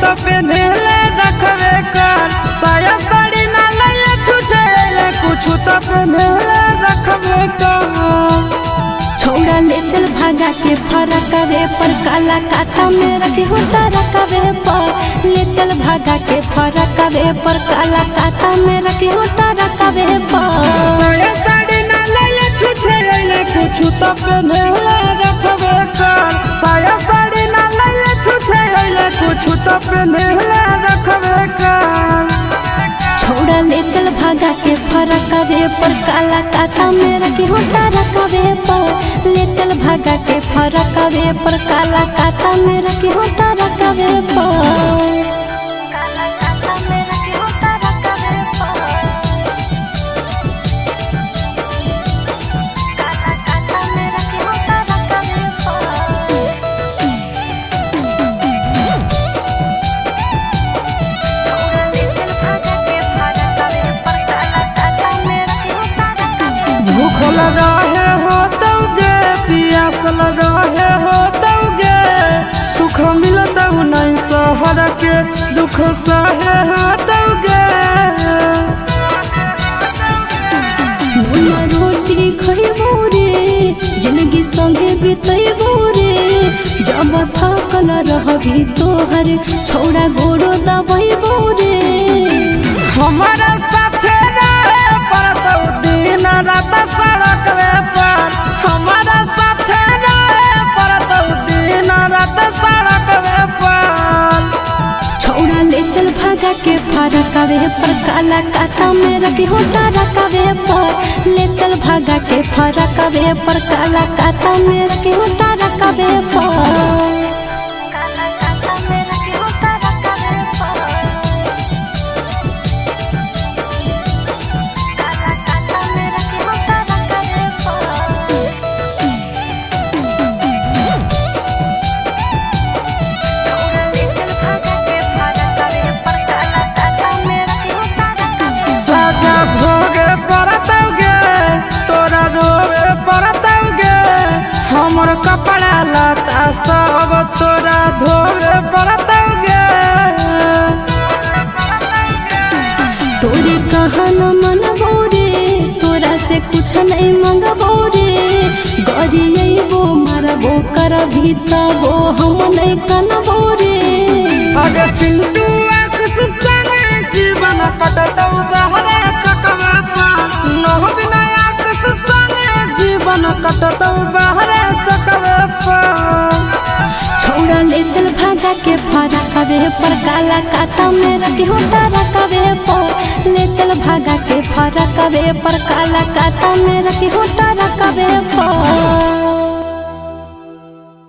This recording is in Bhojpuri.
तो पेन्हले रखबे कर। साया साड़ी ना लैले छुछे कुछ तो पेन्हले रखबे कर। छोड़ा ले चल भागा के फरकवे पर काला काता में रखे होता रखवे पर। ले चल भागा के फरकवे पर काला काता में रखे होता रखवे पर। साया साड़ी ना लैले छुछे कुछ तो पेन्हले रखबे कर। साया साड़ी ना लैले छुछे कुछ तो पेन्हले रखबे कर। छोड़ा ले चल भागा के फरकवे पर काला काता में रखे होता रखवे पर। ले चल भागा के फरकवे पर काला काता में रखे होता रखवे पर। भूखल रहे हो तौगे पियासल रहे हो तौगे। सुख मिलत नहीं शहर के दुख सहे हो तौगे। रोटी खइबो रे जिंदगी संगे बितैबो रे। जब थकल रहबी तोहर छोड़ा गोरो दबैबो रे। हमारा साथे रहे पड़तौ दिन रात सड़क पर। हमारा साथे रहे पड़तौ दिन रात सड़क पर। छोड़ा ले चल भागा के फरकवे पर काला काता में रखे होता रखवे पर। ले चल भागा के फरकवे पर काला काता में रखे होता रखवे पर। साजा भोगे पड़तौगे तोरा रोवे पड़तौगे। हमर कपड़ा लता सब तोरा धोवे पड़तौगे। तोरे कहन मनबो रे तोरा से कुछ नहीं मंगबो रे। गरियबो मारबो करभी तबो हम नहीं कनबो रे। अरे चिंटू आशीष संगे जीवन कटतौ बहरे चकवे पर। नह बिना आशीष संगे जीवन कटतौ बहरे चकवे पर। छोड़ा ले चल भागा के फरकवे पर काला काता में रखे होता रखवे पर। ले चल भागा के फरकवे पर काला काता में रखे होता रखवे पर।